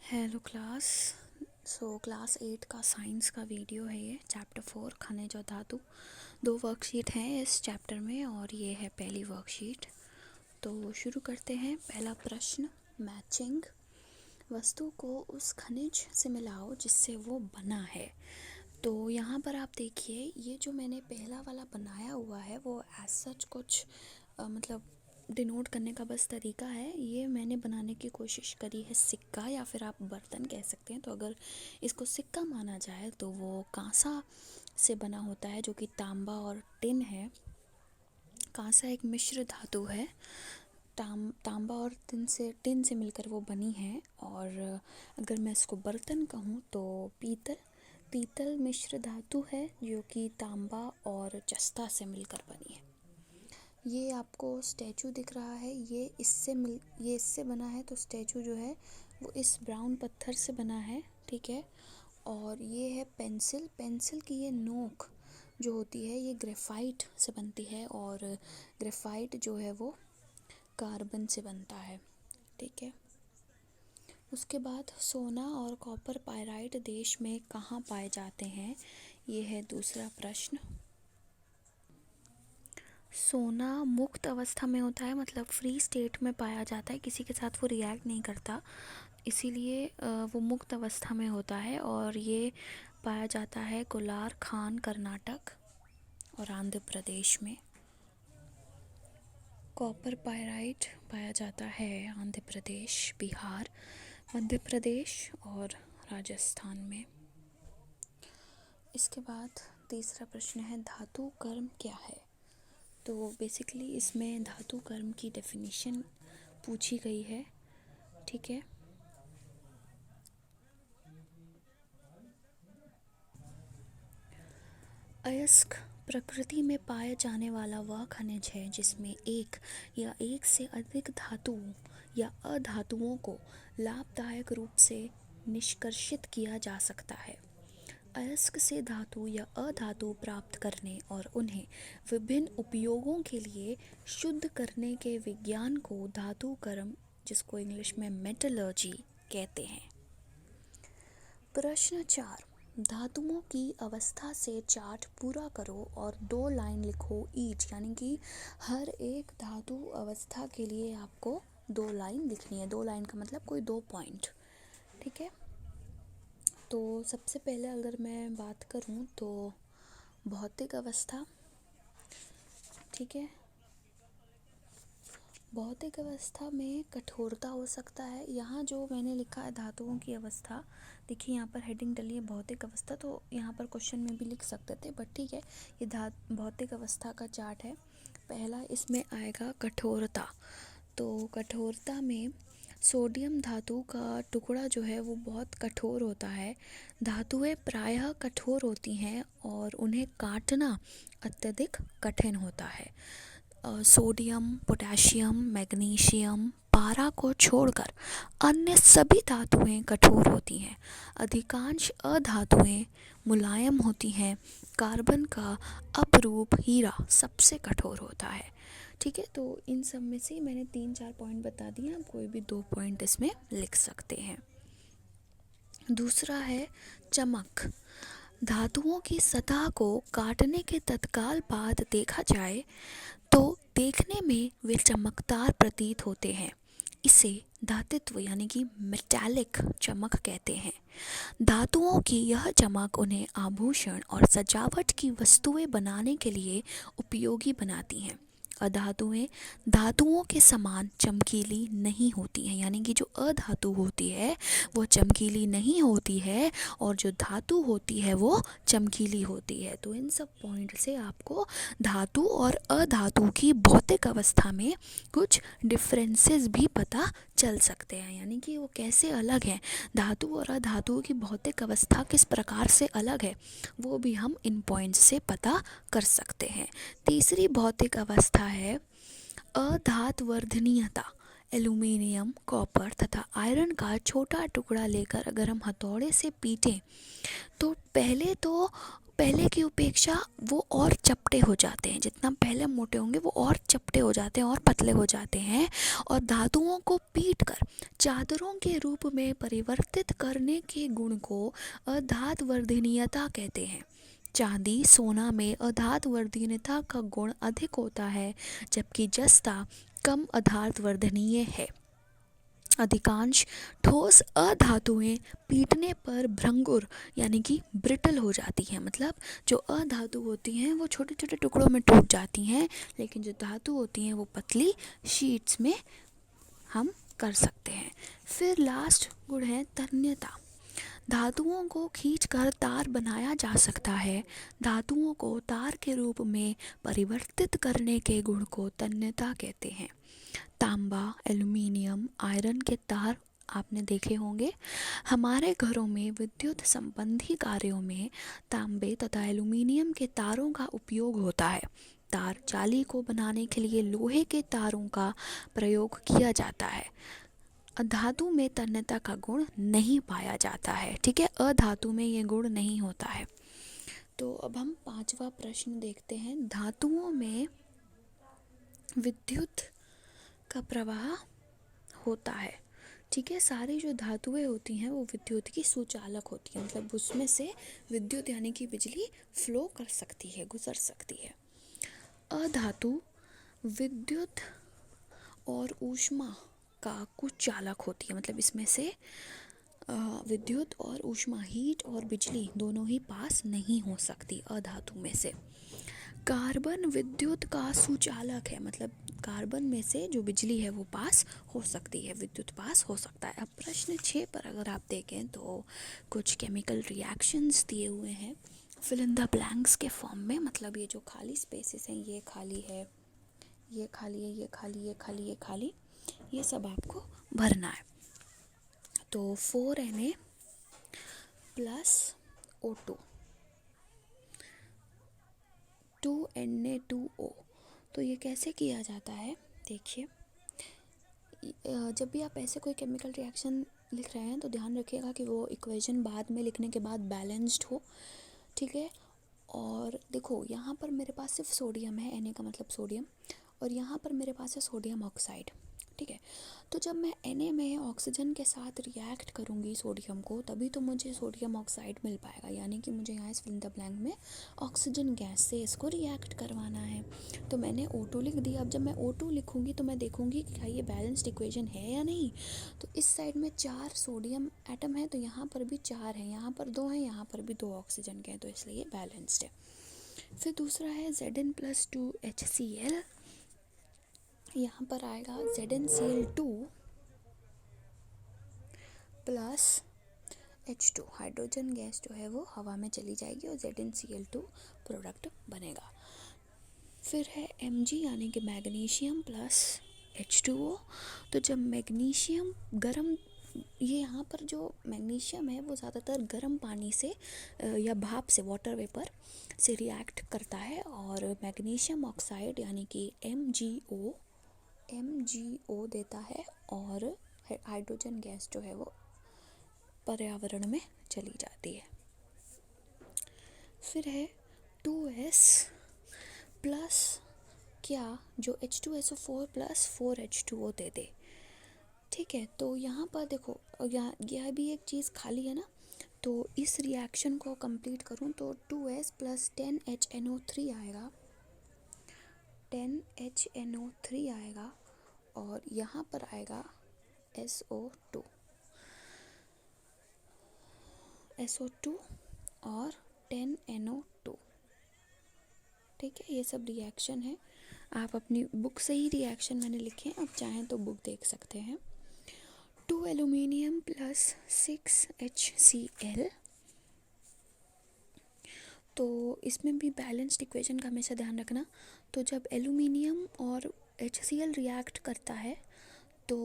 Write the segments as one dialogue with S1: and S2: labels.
S1: Hello class. Class 8 का science का video है ये, चैप्टर 4 खनिज और धातु। 2 वर्कशीट हैं इस चैप्टर में और ये है पहली वर्कशीट। तो शुरू करते हैं। पहला प्रश्न, मैचिंग। वस्तु को उस खनिज से मिलाओ जिससे वो बना है। तो यहाँ पर आप देखिए, ये जो मैंने पहला वाला बनाया हुआ है वो एज सच कुछ मतलब डिनोट करने का बस तरीका है। ये मैंने बनाने की कोशिश करी है सिक्का, या फिर आप बर्तन कह सकते हैं। तो अगर इसको सिक्का माना जाए तो वो कांसा से बना होता है, जो कि तांबा और टिन है। कांसा एक मिश्र धातु है। तांबा और टिन से मिलकर वो बनी है। और अगर मैं इसको बर्तन कहूँ तो पीतल मिश्र धातु है, जो कि तांबा और जस्ता से मिलकर बनी है। ये आपको स्टैचू दिख रहा है, ये इससे बना है। तो स्टैचू जो है वो इस ब्राउन पत्थर से बना है, ठीक है। और ये है पेंसिल की ये नोक जो होती है ये ग्रेफाइट से बनती है, और ग्रेफाइट जो है वो कार्बन से बनता है, ठीक है। उसके बाद सोना और कॉपर पाइराइट देश में कहाँ पाए जाते हैं, ये है दूसरा प्रश्न। सोना मुक्त अवस्था में होता है, मतलब फ्री स्टेट में पाया जाता है, किसी के साथ वो रिएक्ट नहीं करता, इसीलिए वो मुक्त अवस्था में होता है। और ये पाया जाता है कोलार खान कर्नाटक और आंध्र प्रदेश में। कॉपर पाइराइट पाया जाता है आंध्र प्रदेश, बिहार, मध्य प्रदेश और राजस्थान में। इसके बाद तीसरा प्रश्न है, धातु कर्म क्या है। तो बेसिकली इसमें धातु कर्म की डेफिनेशन पूछी गई है, ठीक है। अयस्क प्रकृति में पाए जाने वाला वह खनिज है जिसमें एक या एक से अधिक धातुओं या अधातुओं को लाभदायक रूप से निष्कर्षित किया जा सकता है। अयस्क से धातु या अधातु प्राप्त करने और उन्हें विभिन्न उपयोगों के लिए शुद्ध करने के विज्ञान को धातु कर्म, जिसको इंग्लिश में मेटलर्जी कहते हैं। प्रश्न 4, धातुओं की अवस्था से चार्ट पूरा करो और 2 लाइन लिखो ईच, यानी कि हर एक धातु अवस्था के लिए आपको 2 लाइन लिखनी है। 2 लाइन का मतलब कोई 2 पॉइंट, ठीक है। तो सबसे पहले अगर मैं बात करूं तो भौतिक अवस्था, ठीक है। भौतिक अवस्था में कठोरता हो सकता है। यहाँ जो मैंने लिखा है धातुओं की अवस्था, देखिए यहाँ पर हेडिंग डली है भौतिक अवस्था, तो यहाँ पर क्वेश्चन में भी लिख सकते थे, बट ठीक है। ये भौतिक अवस्था का चार्ट है। पहला इसमें आएगा कठोरता। तो कठोरता में सोडियम धातु का टुकड़ा जो है वो बहुत कठोर होता है। धातुएं प्रायः कठोर होती हैं और उन्हें काटना अत्यधिक कठिन होता है। सोडियम, पोटेशियम, मैग्नीशियम, पारा को छोड़कर अन्य सभी धातुएं कठोर होती हैं। अधिकांश अधातुएं मुलायम होती हैं। कार्बन का अपरूप हीरा सबसे कठोर होता है, ठीक है। तो इन सब में से मैंने 3-4 पॉइंट बता दिए, आप कोई भी 2 पॉइंट इसमें लिख सकते हैं। दूसरा है चमक। धातुओं की सतह को काटने के तत्काल बाद देखा जाए तो देखने में वे चमकदार प्रतीत होते हैं। इसे धातुत्व यानी कि मेटालिक चमक कहते हैं। धातुओं की यह चमक उन्हें आभूषण और सजावट की वस्तुएं बनाने के लिए उपयोगी बनाती हैं। अधातुएं धातुओं के समान चमकीली नहीं होती हैं, यानी कि जो अधातु होती है वो चमकीली नहीं होती है और जो धातु होती है वो चमकीली होती है। तो इन सब पॉइंट से आपको धातु और अधातु की भौतिक अवस्था में कुछ डिफरेंसेस भी पता चल सकते हैं, यानी कि वो कैसे अलग हैं। धातु और अधातु की भौतिक अवस्था किस प्रकार से अलग है वो भी हम इन पॉइंट्स से पता कर सकते हैं। तीसरी भौतिक अवस्था है अधातवर्धनीयता। एल्यूमिनियम, कॉपर तथा आयरन का छोटा टुकड़ा लेकर अगर हम हथौड़े से पीटें तो पहले तो पहले की अपेक्षा वो और चपटे हो जाते हैं, जितना पहले मोटे होंगे वो और चपटे हो जाते हैं और पतले हो जाते हैं, और धातुओं को पीटकर चादरों के रूप में परिवर्तित करने के गुण को अधातवर्धनीयता कहते हैं। चांदी सोना में अधातवर्धनीयता का गुण अधिक होता है, जबकि जस्ता कम अधातवर्धनीय है। अधिकांश ठोस अधातुएं पीटने पर भंगुर यानी कि ब्रिटल हो जाती हैं। मतलब जो अधातु होती हैं वो छोटे छोटे टुकड़ों में टूट जाती हैं, लेकिन जो धातु होती हैं वो पतली शीट्स में हम कर सकते हैं। फिर लास्ट गुण है तन्यता। धातुओं को खींचकर तार बनाया जा सकता है। धातुओं को तार के रूप में परिवर्तित करने के गुण को तन्यता कहते हैं। तांबा, एल्युमिनियम, आयरन के तार आपने देखे होंगे। हमारे घरों में विद्युत संबंधी कार्यों में तांबे तथा एल्युमिनियम के तारों का उपयोग होता है। तार जाली को बनाने के लिए लोहे के तारों का प्रयोग किया जाता है। अधातु में तन्यता का गुण नहीं पाया जाता है। ठीक है, अधातु में ये गुण नहीं होता है। तो अब हम 5वां प्रश्न देखते हैं। धातुओं में विद्युत का प्रवाह होता है। ठीक है, सारी जो धातुएं होती हैं वो विद्युत की सुचालक होती हैं, मतलब उसमें से विद्युत यानी कि बिजली फ्लो कर सकती है, गुजर सकती है। अधातु विद्युत और ऊष्मा का कुचालक होती है, मतलब इसमें से विद्युत और ऊष्मा, हीट और बिजली दोनों ही पास नहीं हो सकती अधातु में से। कार्बन विद्युत का सुचालक है, मतलब कार्बन में से जो बिजली है वो पास हो सकती है, विद्युत पास हो सकता है। अब प्रश्न 6 पर अगर आप देखें तो कुछ केमिकल रिएक्शंस दिए हुए हैं फिल इन द ब्लैंक्स के फॉर्म में। मतलब ये जो खाली स्पेसेस हैं, ये खाली है, ये खाली है, ये खाली, ये खाली, ये खाली, ये सब आपको भरना है। तो 4Na प्लस O2 2Na2O, तो ये कैसे किया जाता है देखिए। जब भी आप ऐसे कोई केमिकल रिएक्शन लिख रहे हैं तो ध्यान रखिएगा कि वो इक्वेशन बाद में लिखने के बाद बैलेंस्ड हो। ठीक है, और देखो यहाँ पर मेरे पास सिर्फ सोडियम है, Na का मतलब सोडियम, और यहाँ पर मेरे पास है सोडियम ऑक्साइड। ठीक है, तो जब मैं Na में ऑक्सीजन के साथ रिएक्ट करूँगी सोडियम को, तभी तो मुझे सोडियम ऑक्साइड मिल पाएगा, यानी कि मुझे यहाँ इस फिल इन द ब्लैंक में ऑक्सीजन गैस से इसको रिएक्ट करवाना है। तो मैंने O2 लिख दिया। अब जब मैं O2 लिखूँगी तो मैं देखूँगी कि क्या ये बैलेंस्ड इक्वेशन है या नहीं। तो इस साइड में 4 सोडियम एटम है, तो यहाँ पर भी 4 हैं, यहाँ पर 2 हैं, यहाँ पर भी 2 ऑक्सीजन के हैं, तो इसलिए ये बैलेंस्ड है। फिर दूसरा है Zn+2HCl, यहाँ पर आएगा ZnCl2 plus H2, hydrogen gas जो है वो हवा में चली जाएगी और ZnCl2 प्रोडक्ट बनेगा। फिर है Mg यानी कि मैग्नीशियम प्लस H2O। तो जब मैग्नीशियम गर्म, ये यहाँ पर जो मैग्नीशियम है वो ज़्यादातर गर्म पानी से या भाप से, वाटर वेपर से रिएक्ट करता है, और मैग्नीशियम ऑक्साइड यानी कि MgO देता है, और हाइड्रोजन गैस जो है वो पर्यावरण में चली जाती है। फिर है 2S प्लस क्या, जो H2SO4 प्लस 4H2O दे दे। ठीक है, तो यहाँ पर देखो, यह भी एक चीज़ खाली है ना, तो इस रिएक्शन को कंप्लीट करूँ तो 2S प्लस 10HNO3 आएगा, 10HNO3 आएगा, और यहाँ पर आएगा SO2 और 10NO2। ठीक है, ये सब रिएक्शन है, आप अपनी बुक से ही रिएक्शन मैंने लिखे हैं, आप चाहें तो बुक देख सकते हैं। 2 एल्यूमिनियम प्लस 6HCl, तो इसमें भी बैलेंस्ड इक्वेशन का हमेशा ध्यान रखना। तो जब एल्यूमिनियम और HCl रिएक्ट करता है तो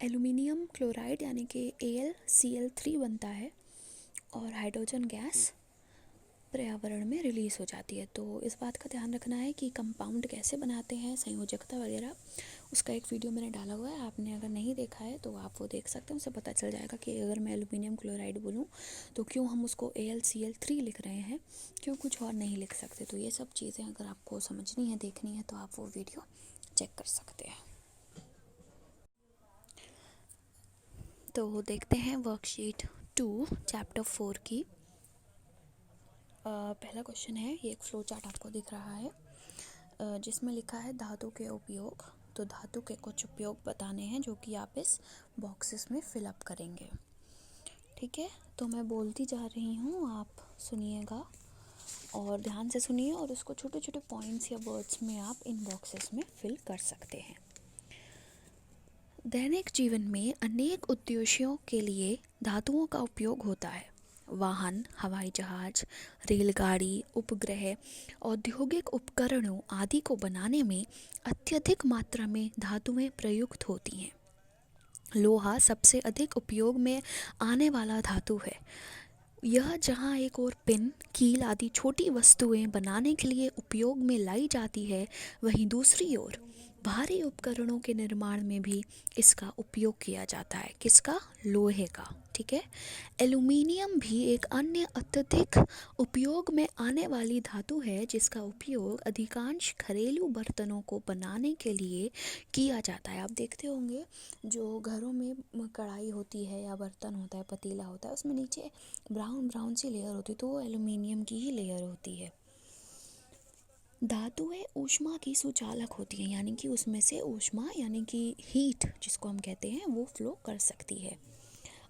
S1: एल्यूमिनियम क्लोराइड यानी कि AlCl3 बनता है, और हाइड्रोजन गैस पर्यावरण में रिलीज़ हो जाती है। तो इस बात का ध्यान रखना है कि कंपाउंड कैसे बनाते हैं, संयोजकता वगैरह, उसका एक वीडियो मैंने डाला हुआ है, आपने अगर नहीं देखा है तो आप वो देख सकते हैं। उससे पता चल जाएगा कि अगर मैं एल्यूमिनियम क्लोराइड बोलूँ तो क्यों हम उसको AlCl3 लिख रहे हैं, क्यों कुछ और नहीं लिख सकते। तो ये सब चीज़ें अगर आपको समझनी है, देखनी है, तो आप वो वीडियो चेक कर सकते हैं। तो देखते हैं वर्कशीट 2 चैप्टर 4 की। पहला क्वेश्चन है, ये एक फ्लो चार्ट आपको दिख रहा है जिसमें लिखा है धातु के उपयोग। तो धातु के कुछ उपयोग बताने हैं जो कि आप इस बॉक्सेस में फिलअप करेंगे। ठीक है, तो मैं बोलती जा रही हूँ, आप सुनिएगा और ध्यान से सुनिए और उसको छोटे छोटे पॉइंट्स या वर्ड्स में आप इन बॉक्सेस में फिल कर सकते हैं। दैनिक जीवन में अनेक उद्देश्यों के लिए धातुओं का उपयोग होता है। वाहन, हवाई जहाज, रेलगाड़ी, उपग्रह, औद्योगिक उपकरणों आदि को बनाने में अत्यधिक मात्रा में धातुएं प्रयुक्त होती हैं। लोहा सबसे अधिक उपयोग में आने वाला धातु है। यह जहाँ एक और पिन, कील आदि छोटी वस्तुएं बनाने के लिए उपयोग में लाई जाती है, वहीं दूसरी ओर भारी उपकरणों के निर्माण में भी इसका उपयोग किया जाता है। किसका? लोहे का। ठीक है। एल्यूमीनियम भी एक अन्य अत्यधिक उपयोग में आने वाली धातु है जिसका उपयोग अधिकांश घरेलू बर्तनों को बनाने के लिए किया जाता है। आप देखते होंगे जो घरों में कढ़ाई होती है या बर्तन होता है, पतीला होता है, उसमें नीचे ब्राउन ब्राउन सी लेयर होती है, तो वो एल्यूमिनियम की ही लेयर होती है। धातुएं ऊष्मा की सुचालक होती हैं, यानी कि उसमें से ऊष्मा यानी कि हीट जिसको हम कहते हैं वो फ्लो कर सकती है।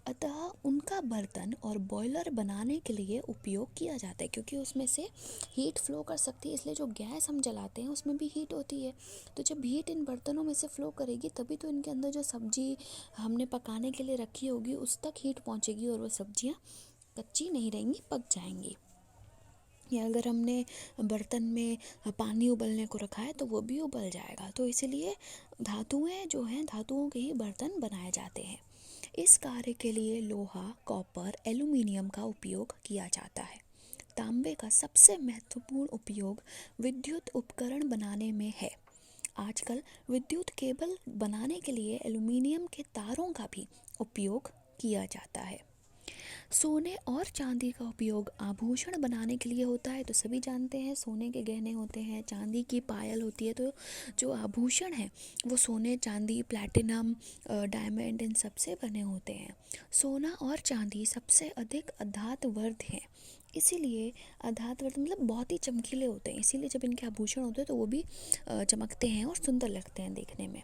S1: अतः उनका बर्तन और बॉयलर बनाने के लिए उपयोग किया जाता है, क्योंकि उसमें से हीट फ्लो कर सकती है, इसलिए जो गैस हम जलाते हैं उसमें भी हीट होती है। तो जब हीट इन बर्तनों में से फ्लो करेगी तभी तो इनके अंदर जो सब्जी हमने पकाने के लिए रखी होगी उस तक हीट पहुंचेगी और वो सब्जियां कच्ची नहीं रहेंगी, पक जाएंगी। या अगर हमने बर्तन में पानी उबलने को रखा है तो वो भी उबल जाएगा। तो इसीलिए धातुएं जो हैं, धातुओं के ही बर्तन बनाए जाते हैं। इस कार्य के लिए लोहा, कॉपर, एल्यूमीनियम का उपयोग किया जाता है। तांबे का सबसे महत्वपूर्ण उपयोग विद्युत उपकरण बनाने में है। आजकल विद्युत केबल बनाने के लिए एल्यूमीनियम के तारों का भी उपयोग किया जाता है। सोने और चांदी का उपयोग आभूषण बनाने के लिए होता है। तो सभी जानते हैं सोने के गहने होते हैं, चांदी की पायल होती है। तो जो आभूषण है वो सोने, चांदी, प्लैटिनम, डायमंड इन सब से बने होते हैं। सोना और चांदी सबसे अधिक अधातवर्ध हैं, इसीलिए अधातवर्ध मतलब बहुत ही चमकीले होते हैं, इसीलिए जब इनके आभूषण होते हैं तो वो भी चमकते हैं और सुंदर लगते हैं देखने में।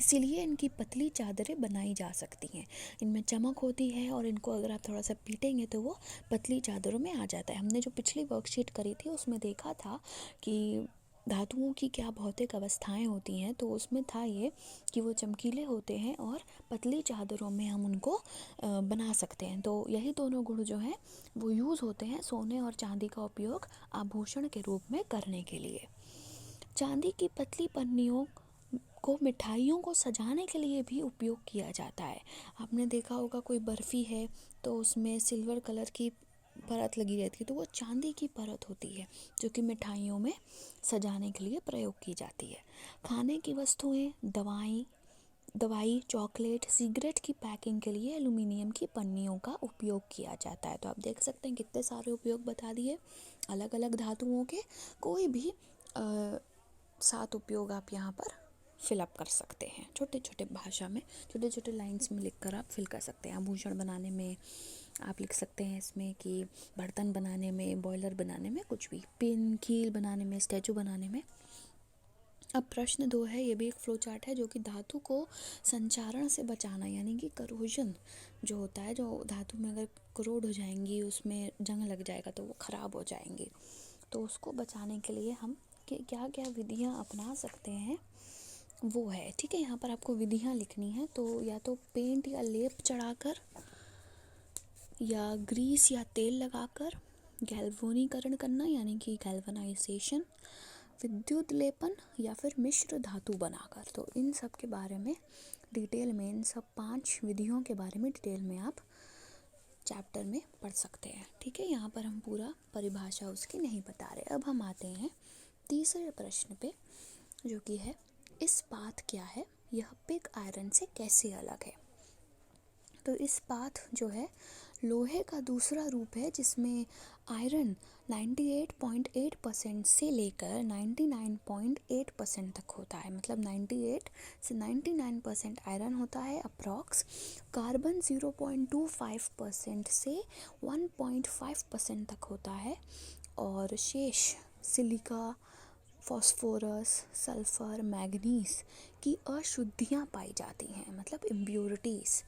S1: इसीलिए इनकी पतली चादरें बनाई जा सकती हैं। इनमें चमक होती है और इनको अगर आप थोड़ा सा पीटेंगे तो वो पतली चादरों में आ जाता है। हमने जो पिछली वर्कशीट करी थी उसमें देखा था कि धातुओं की क्या भौतिक अवस्थाएं होती हैं, तो उसमें था ये कि वो चमकीले होते हैं और पतली चादरों में हम उनको बना सकते हैं। तो यही दोनों गुण जो हैं वो यूज़ होते हैं सोने और चांदी का उपयोग आभूषण के रूप में करने के लिए। चांदी की पतली पन्नियों को मिठाइयों को सजाने के लिए भी उपयोग किया जाता है। आपने देखा होगा कोई बर्फ़ी है तो उसमें सिल्वर कलर की परत लगी रहती है, तो वो चांदी की परत होती है जो कि मिठाइयों में सजाने के लिए प्रयोग की जाती है। खाने की वस्तुएं, दवाई, चॉकलेट, सिगरेट की पैकिंग के लिए एल्यूमिनियम की पन्नियों का उपयोग किया जाता है। तो आप देख सकते हैं कितने सारे उपयोग बता दिए अलग अलग धातुओं के। कोई भी 7 उपयोग आप यहाँ पर फिलअप कर सकते हैं, छोटे छोटे भाषा में, छोटे छोटे लाइंस में लिखकर आप फिल कर सकते हैं। आभूषण बनाने में आप लिख सकते हैं इसमें कि बर्तन बनाने में, बॉयलर बनाने में, कुछ भी, पिन, कील बनाने में, स्टैचू बनाने में। अब प्रश्न 2 है, ये भी एक फ्लो चार्ट है जो कि धातु को संचारण से बचाना, यानी कि करोजन जो होता है, जो धातु में अगर करोड हो जाएंगी, उसमें जंग लग जाएगा तो वो ख़राब हो जाएंगी, तो उसको बचाने के लिए हम क्या क्या विधियाँ अपना सकते हैं वो है। ठीक है, यहाँ पर आपको विधियाँ लिखनी है। तो या तो पेंट या लेप चढ़ाकर, या ग्रीस या तेल लगाकर, गैल्वनीकरण करना यानी कि गैल्वनाइजेशन, विद्युत लेपन, या फिर मिश्र धातु बनाकर। तो इन सब के बारे में डिटेल में, इन सब 5 विधियों के बारे में डिटेल में आप चैप्टर में पढ़ सकते हैं। ठीक है, यहाँ पर हम पूरा परिभाषा उसकी नहीं बता रहे। अब हम आते हैं तीसरे प्रश्न पे, जो कि है इस्पात क्या है, यह पिग आयरन से कैसे अलग है। तो इस्पात जो है लोहे का दूसरा रूप है जिसमें आयरन 98.8% से लेकर 99.8% तक होता है। मतलब 98 से 99% आयरन होता है अप्रॉक्स। कार्बन 0.25% से 1.5% तक होता है और शेष सिलिका, फॉस्फोरस, सल्फर, मैग्नीज की अशुद्धियाँ पाई जाती हैं, मतलब इम्प्योरिटीज़।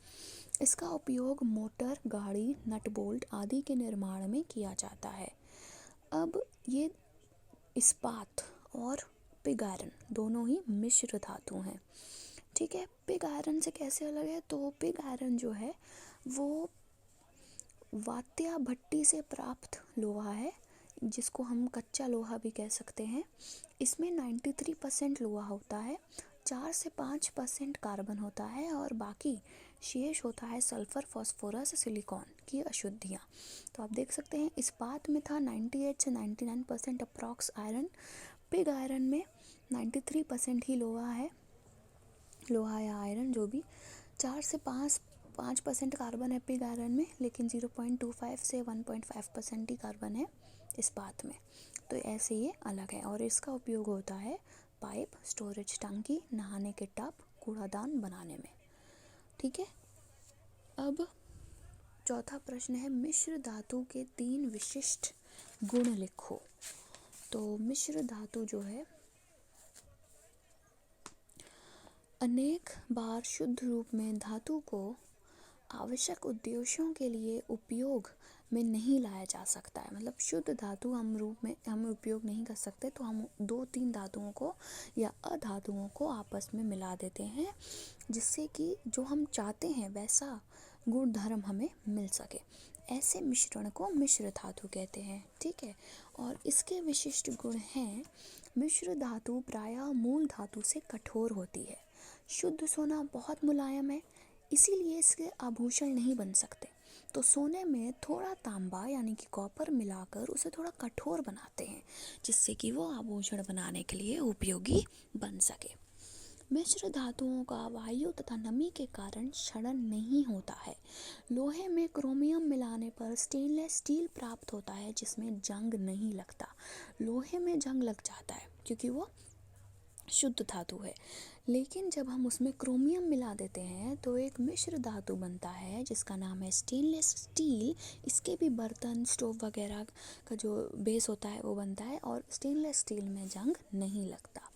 S1: इसका उपयोग मोटर, गाड़ी, नट बोल्ट आदि के निर्माण में किया जाता है। अब ये इस्पात और पिग आयरन दोनों ही मिश्र धातु हैं। ठीक है, पिग आयरन से कैसे अलग है, तो पिग आयरन जो है वो वात्या भट्टी से प्राप्त लोहा है, जिसको हम कच्चा लोहा भी कह सकते हैं। इसमें 93% लोहा होता है, 4 से 5% कार्बन होता है और बाकी शेष होता है सल्फर, फास्फोरस, सिलिकॉन की अशुद्धियाँ। तो आप देख सकते हैं इस्पात में था 98 से 99% अप्रॉक्स आयरन, पिग आयरन में 93% ही लोहा है, लोहा या आयरन जो भी। 4 से 5% कार्बन है पिग आयरन में, लेकिन 0.25 से 1.5% ही कार्बन है इस्पात में। तो ऐसे ये अलग है और इसका उपयोग होता है पाइप, स्टोरेज टंकी, नहाने के टब, कूड़ादान बनाने में। ठीक है, अब चौथा प्रश्न है मिश्र धातु के 3 विशिष्ट गुण लिखो। तो मिश्र धातु जो है अनेक बार शुद्ध रूप में धातु को आवश्यक उद्देश्यों के लिए उपयोग में नहीं लाया जा सकता है। मतलब शुद्ध धातु हम उपयोग नहीं कर सकते, तो हम 2-3 धातुओं को या अधातुओं को आपस में मिला देते हैं, जिससे कि जो हम चाहते हैं वैसा गुण धर्म हमें मिल सके। ऐसे मिश्रण को मिश्र धातु कहते हैं। ठीक है, और इसके विशिष्ट गुण हैं, मिश्र धातु प्रायः मूल धातु से कठोर होती है। शुद्ध सोना बहुत मुलायम है, इसीलिए इसके आभूषण नहीं बन सकते। तो सोने में थोड़ा तांबा यानी कि कॉपर मिलाकर उसे थोड़ा कठोर बनाते हैं, जिससे कि वो आभूषण बनाने के लिए उपयोगी बन सके। मिश्र धातुओं का वायु तथा नमी के कारण क्षरण नहीं होता है। लोहे में क्रोमियम मिलाने पर स्टेनलेस स्टील प्राप्त होता है, जिसमें जंग नहीं लगता। लोहे में जंग लग जाता है क्योंकि वो शुद्ध धातु है, लेकिन जब हम उसमें क्रोमियम मिला देते हैं तो एक मिश्र धातु बनता है जिसका नाम है स्टेनलेस स्टील। इसके भी बर्तन, स्टोव वगैरह का जो बेस होता है वो बनता है और स्टेनलेस स्टील में जंग नहीं लगता।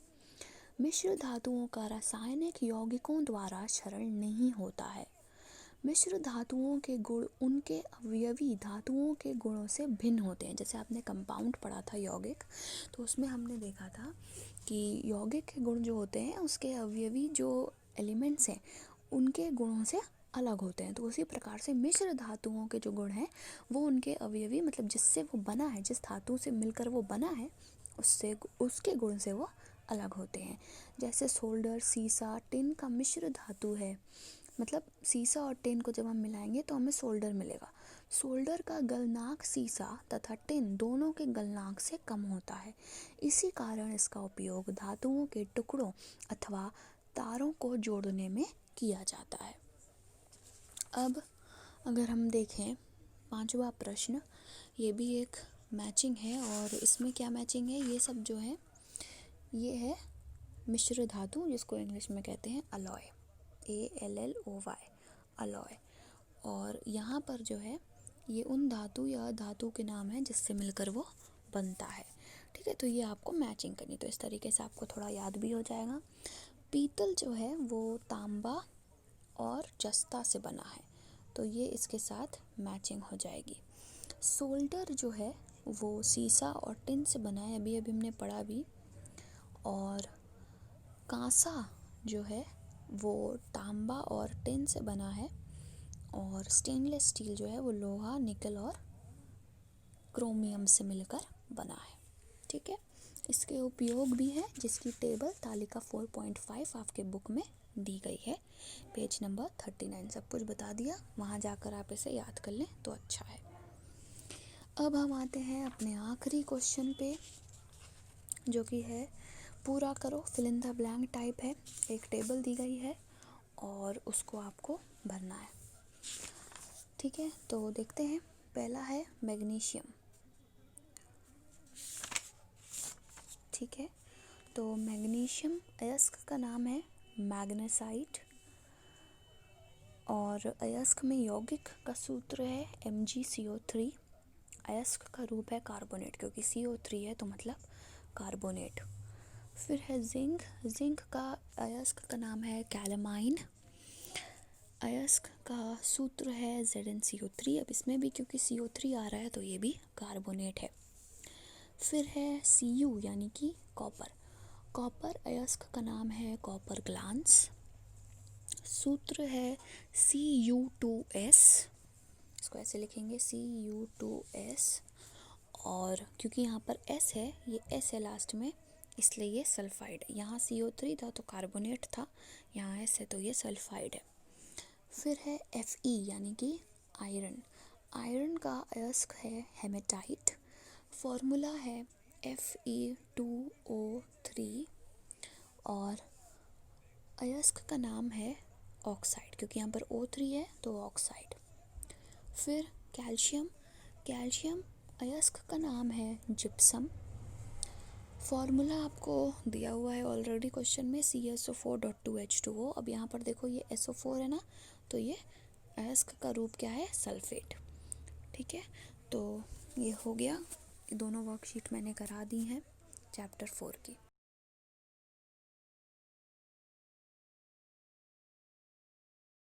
S1: मिश्र धातुओं का रासायनिक यौगिकों द्वारा क्षरण नहीं होता है। मिश्र धातुओं के गुण उनके अवयवी धातुओं के गुणों से भिन्न होते हैं। जैसे आपने कंपाउंड पढ़ा था यौगिक, तो उसमें हमने देखा था कि यौगिक के गुण जो होते हैं उसके अवयवी जो एलिमेंट्स हैं उनके गुणों से अलग होते हैं। तो उसी प्रकार से मिश्र धातुओं के जो गुण हैं वो उनके अवयवी, मतलब जिससे वो बना है, जिस धातु से मिलकर वो बना है उससे उसके गुण से वो अलग होते हैं। जैसे सोल्डर, सीसा, टिन का मिश्र धातु है। मतलब सीसा और टिन को जब हम मिलाएंगे तो हमें सोल्डर मिलेगा। सोल्डर का गलनांक सीसा तथा टिन दोनों के गलनांक से कम होता है। इसी कारण इसका उपयोग धातुओं के टुकड़ों अथवा तारों को जोड़ने में किया जाता है। अब अगर हम देखें 5वां प्रश्न, ये भी एक मैचिंग है और इसमें क्या मैचिंग है, ये सब जो है ये है मिश्र धातु, जिसको इंग्लिश में कहते हैं अलॉय, ALLOY, अलॉय। और यहाँ पर जो है ये उन धातु या धातु के नाम हैं जिससे मिलकर वो बनता है। ठीक है, तो ये आपको मैचिंग करनी, तो इस तरीके से आपको थोड़ा याद भी हो जाएगा। पीतल जो है वो तांबा और जस्ता से बना है, तो ये इसके साथ मैचिंग हो जाएगी। सोल्डर जो है वो सीसा और टिन से बना है, अभी हमने पढ़ा भी। और कांसा जो है वो तांबा और टिन से बना है। और स्टेनलेस स्टील जो है वो लोहा, निकल और क्रोमियम से मिलकर बना है। ठीक है, इसके उपयोग भी है जिसकी टेबल तालिका 4.5 आपके बुक में दी गई है। पेज नंबर 39 सब कुछ बता दिया, वहाँ जाकर आप इसे याद कर लें तो अच्छा है। अब हम आते हैं अपने आखिरी क्वेश्चन पे, जो कि है पूरा करो, fill in the blank type है। एक टेबल दी गई है और उसको आपको भरना है। ठीक है, तो देखते हैं। पहला है मैग्नीशियम। ठीक है, तो मैग्नीशियम अयस्क का नाम है मैग्नेसाइट, और अयस्क में यौगिक का सूत्र है MgCO3। अयस्क का रूप है कार्बोनेट, क्योंकि CO3 है तो मतलब कार्बोनेट। फिर है जिंक। जिंक का अयस्क का नाम है कैलामाइन। अयस्क का सूत्र है ZnCO3। अब इसमें भी क्योंकि CO3 आ रहा है तो ये भी कार्बोनेट है। फिर है Cu यानी कि कॉपर। कॉपर अयस्क का नाम है कॉपर ग्लांस। सूत्र है Cu2S, इसको ऐसे लिखेंगे Cu2S। और क्योंकि यहाँ पर S है, ये S है लास्ट में, इसलिए ये सल्फाइड है। यहाँ CO3 था तो कार्बोनेट था, यहाँ S है तो ये सल्फाइड है। फिर है Fe यानी कि आयरन। आयरन का अयस्क है हेमेटाइट। फॉर्मूला है Fe2O3, और अयस्क का नाम है ऑक्साइड, क्योंकि यहाँ पर O3 है तो ऑक्साइड। फिर कैल्शियम। कैल्शियम अयस्क का नाम है जिप्सम। फॉर्मूला आपको दिया हुआ है ऑलरेडी क्वेश्चन में, CSO4.2H2O। अब यहाँ पर देखो ये SO4 है ना, तो ये अयस्क का रूप क्या है, सल्फेट। ठीक है, तो ये हो गया। दोनों वर्कशीट मैंने करा दी हैं चैप्टर 4 की।